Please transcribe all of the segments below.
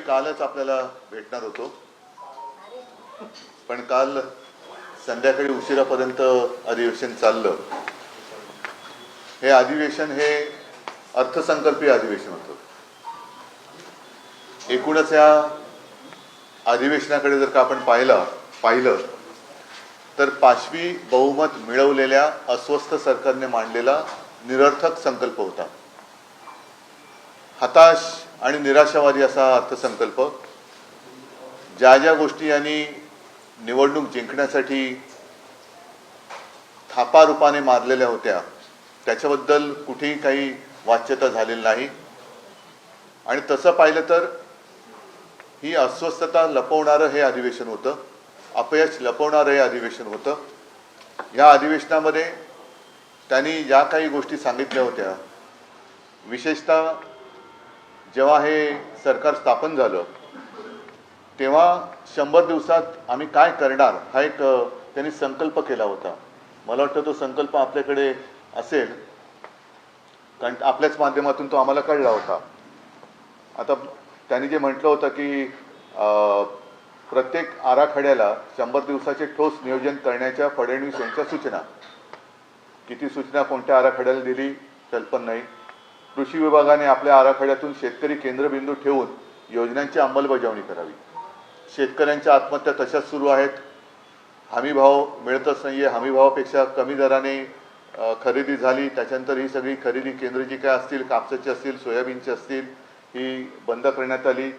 कालच आपल्याला भेटणार होतो, पण काल संध्याकाळी उशिरापर्यंत अधिवेशन चाललं. हे अधिवेशन हे अर्थसंकल्पीय अधिवेशन होतं. एकूणच या अधिवेशनाकडे जर का आपण पाहिलं तर पाशवी बहुमत मिळवलेल्या अस्वस्थ सरकारने मांडलेला निरर्थक संकल्प होता. हताश आणि निराशावादी असा अर्थसंकल्प. ज्या ज्या गोष्टी यांनी निवडणूक जिंकण्यासाठी थापारूपाने मारलेल्या होत्या त्याच्याबद्दल कुठेही काही वाच्यता झालेली नाही. आणि तसं पाहिलं तर ही अस्वस्थता लपवणारं हे अधिवेशन होतं, अपयश लपवणारं हे अधिवेशन होतं. या अधिवेशनामध्ये त्यांनी ज्या काही गोष्टी सांगितल्या होत्या, विशेषतः जेव्हा हे सरकार स्थापन झालं तेव्हा 100 दिवसात आम्ही काय करणार हा एक त्यांनी संकल्प केला होता. मला वाटतं तो संकल्प आपल्याकडे असेल, कारण आपल्याच माध्यमातून तो आम्हाला कळला होता. आता त्यांनी जे म्हटलं होतं की प्रत्येक आराखड्याला 100 दिवसाचे ठोस नियोजन करण्याच्या फडणवीस यांच्या सूचना. किती सूचना कोणत्या आराखड्याला दिली कल्पना नाही. कृषी विभागाने आपल्या आराखड्यातून शेतकरी केंद्रबिंदू ठेवून योजनांची अंमलबजावणी करावी. शेतकऱ्यांच्या आत्महत्या तशाच सुरू आहेत. हमीभाव मिळतच नाही आहे. हमीभावापेक्षा कमी दराने खरेदी झाली. त्याच्यानंतर ही सगळी खरेदी केंद्र जी काय असतील, कापसाची असतील, सोयाबीनची असतील, ही बंद करण्यात आली.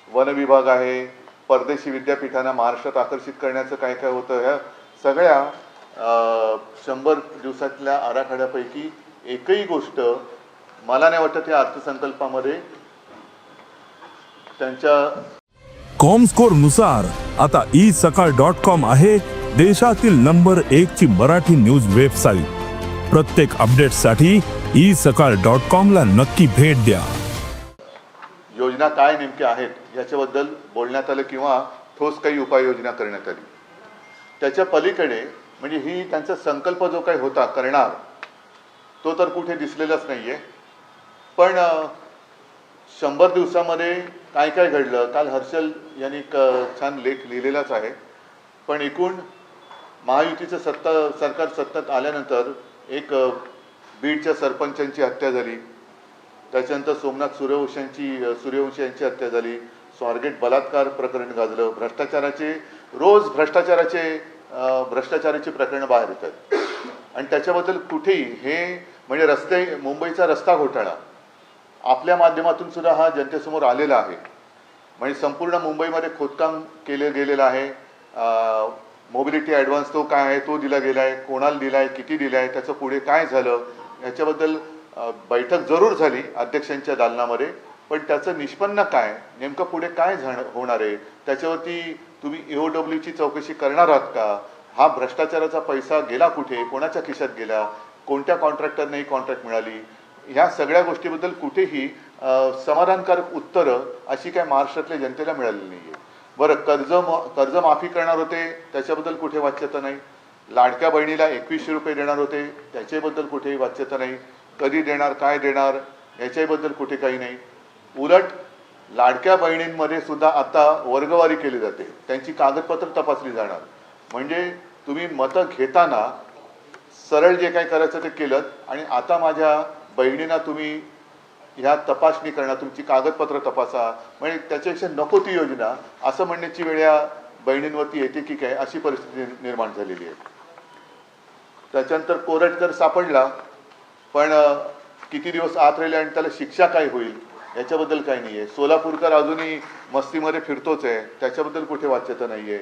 वन विभाग आहे, परदेशी विद्यापीठांना महाराष्ट्रात आकर्षित करण्याचं काय काय होतं. ह्या सगळ्या 100 दिवसातल्या आराखड्यापैकी एकही गोष्ट मला नाही वाटत या अर्थसंकल्पामध्ये त्यांच्या कॉमस्कोर नुसार आता isakal.com आहे देशातील नंबर 1 ची मराठी न्यूज वेबसाईट. प्रत्येक अपडेटसाठी isakal.com ला नक्की भेट द्या. योजना काय नेमक्या आहेत याच्याबद्दल बोलण्यात आलं किंवा ठोस काही उपाययोजना करण्यात आली. त्याच्या पलीकडे म्हणजे ही त्यांचा संकल्प जो काही होता करणार तो तर कुठे दिसलेलाच नाहीये. पण 100 दिवसामध्ये काय काय घडलं काल हर्षल यांनी छान लेख लिहिलेलाच आहे. पण एकूण महायुतीचं सरकार सत्तेत आल्यानंतर एक बीडच्या सरपंचांची हत्या झाली. त्याच्यानंतर सोमनाथ सूर्यवंशी यांची हत्या झाली. स्वारगेट बलात्कार प्रकरण गाजलं. रोज भ्रष्टाचाराची प्रकरणं बाहेर येतात. आणि त्याच्याबद्दल कुठेही हे म्हणजे मुंबईचा रस्ता घोटाळा आपल्या माध्यमातून सुद्धा हा जनतेसमोर आलेला आहे. म्हणजे संपूर्ण मुंबईमध्ये खोदकाम केले गेलेलं आहे. मोबिलिटी ॲडव्हान्स तो काय आहे, तो दिला गेला आहे, कोणाला दिला आहे, किती दिला आहे, त्याचं पुढे काय झालं याच्याबद्दल बैठक जरूर झाली अध्यक्षांच्या दालनामध्ये. पण त्याचं निष्पन्न काय, नेमकं पुढे काय होणार आहे, त्याच्यावरती तुम्ही EOWची चौकशी करणार आहात का, हा भ्रष्टाचाराचा पैसा गेला कुठे, कोणाच्या खिशात गेला, कोणत्या कॉन्ट्रॅक्टरने ही कॉन्ट्रॅक्ट मिळाली, ह्या सगळ्या गोष्टीबद्दल कुठेही समाधानकारक उत्तरं अशी काय महाराष्ट्रातल्या जनतेला मिळालेली नाही आहे. बरं, कर्जमाफी करणार होते त्याच्याबद्दल कुठे वाच्यता नाही. लाडक्या बहिणीला 2100 रुपये देणार होते त्याच्याबद्दल कुठेही वाच्यता नाही. कधी देणार, काय देणार याच्याबद्दल कुठे काही नाही. उलट लाडक्या बहिणींमध्ये सुद्धा आता वर्गवारी केली जाते, त्यांची कागदपत्र तपासली जाणार. म्हणजे तुम्ही मतं घेताना सरळ जे काही करायचं ते केलं आणि आता माझ्या बहिणींना तुम्ही ह्या तपासणी करणार, तुमची कागदपत्र तपासा, म्हणजे त्याच्यापेक्षा नको ती योजना असं म्हणण्याची वेळ या बहिणींवरती येते की काय अशी परिस्थिती निर्माण झालेली आहे. त्याच्यानंतर कोरटकर सापडला, पण किती दिवस आत राहिले आणि त्याला शिक्षा काय होईल याच्याबद्दल काही नाही आहे. सोलापूरकर अजूनही मस्तीमध्ये फिरतोच आहे, त्याच्याबद्दल कुठे वाच्यता नाही आहे.